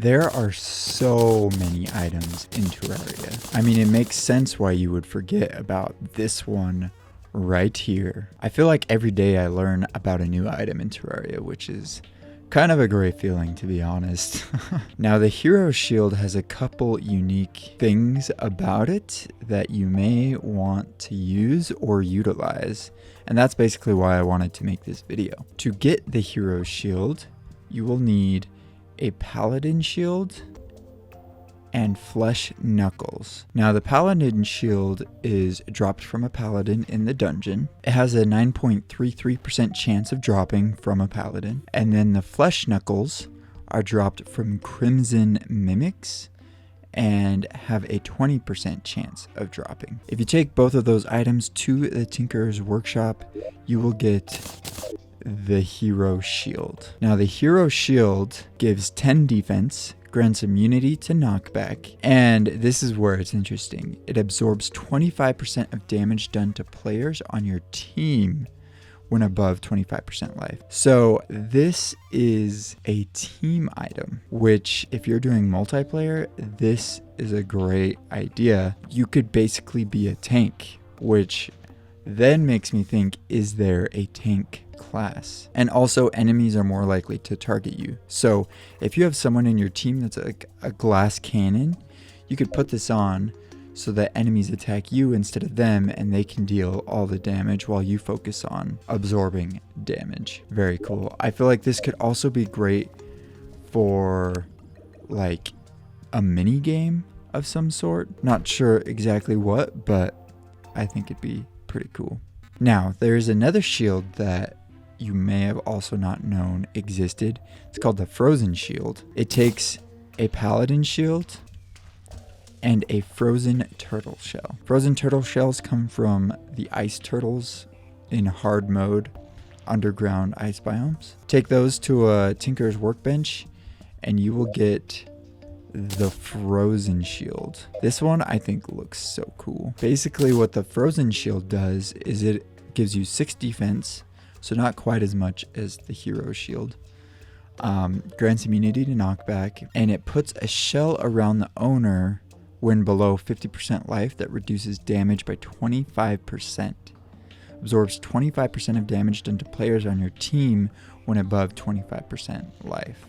There are so many items in Terraria. I mean, it makes sense why you would forget about this one right here. I feel like every day I learn about a new item in Terraria, which is kind of a great feeling, to be honest. Now, the hero shield has a couple unique things about it that you may want to use or utilize. And that's basically why I wanted to make this video. To get the hero shield, you will need a paladin shield and flesh knuckles. Now, the paladin shield is dropped from a paladin in the dungeon. It has a 9.33% chance of dropping from a paladin. And then the flesh knuckles are dropped from crimson mimics and have a 20% chance of dropping. If you take both of those items to the Tinkerer's Workshop, you will get the hero shield. Now, the hero shield gives 10 defense, grants immunity to knockback, and this is where it's interesting. It absorbs 25% of damage done to players on your team when above 25% life. So this is a team item, which if you're doing multiplayer, this is a great idea. You could basically be a tank, which then makes me think, is there a tank class? And also, enemies are more likely to target you. So if you have someone in your team that's like a glass cannon, you could put this on so that enemies attack you instead of them, and they can deal all the damage while you focus on absorbing damage. Very cool. I feel like this could also be great for like a mini game of some sort. Not sure exactly what, but I think it'd be pretty cool. Now, there's another shield that you may have also not known existed. It's called the Frozen Shield. It takes a paladin shield and a frozen turtle shell. Frozen turtle shells come from the ice turtles in hard mode underground ice biomes. Take those to a Tinkerer's Workbench and you will get the Frozen Shield. This one I think looks so cool. Basically what the Frozen Shield does is it gives you 6 defense, so not quite as much as the hero shield. Grants immunity to knockback, and it puts a shell around the owner when below 50% life that reduces damage by 25%. Absorbs 25% of damage done to players on your team when above 25% life.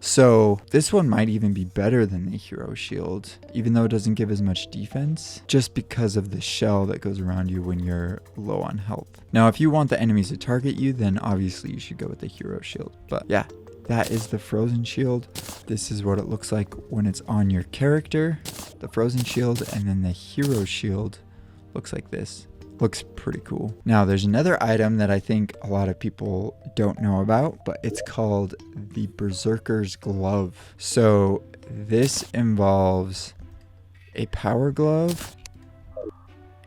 So this one might even be better than the hero shield, even though it doesn't give as much defense, just because of the shell that goes around you when you're low on health. Now, if you want the enemies to target you, then obviously you should go with the hero shield. But yeah, that is the Frozen Shield. This is what it looks like when it's on your character, the Frozen Shield, and then the hero shield looks like this. Looks pretty cool. Now, there's another item that I think a lot of people don't know about, but it's called the Berserker's Glove. So this involves a power glove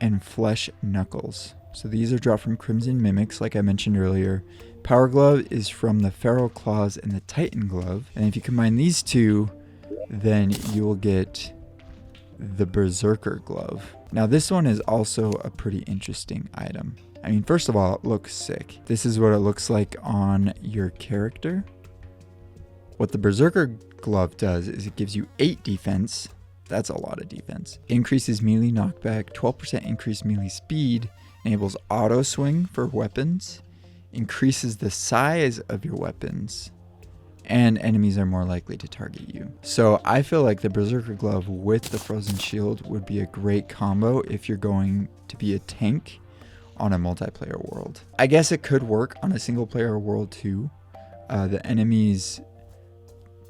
and flesh knuckles. So these are dropped from Crimson Mimics, like I mentioned earlier. Power glove is from the Feral Claws and the Titan Glove. And if you combine these two, then you will get the Berserker Glove. Now, this one is also a pretty interesting item. I mean, first of all, it looks sick. This is what it looks like on your character. What the Berserker Glove does is it gives you 8 defense. That's a lot of defense. Increases melee knockback, 12% increased melee speed, enables auto swing for weapons, increases the size of your weapons, and enemies are more likely to target you. So I feel like the Berserker Glove with the Frozen Shield would be a great combo if you're going to be a tank on a multiplayer world. I guess it could work on a single player world too. The enemies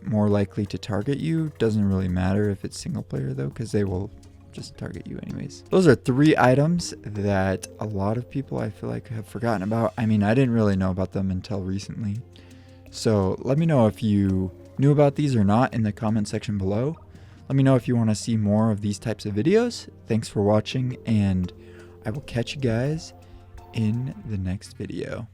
more likely to target you doesn't really matter if it's single player though, because they will just target you anyways. Those are 3 items that a lot of people I feel like have forgotten about. I mean, I didn't really know about them until recently. So let me know if you knew about these or not in the comment section below. Let me know if you want to see more of these types of videos. Thanks for watching, and I will catch you guys in the next video.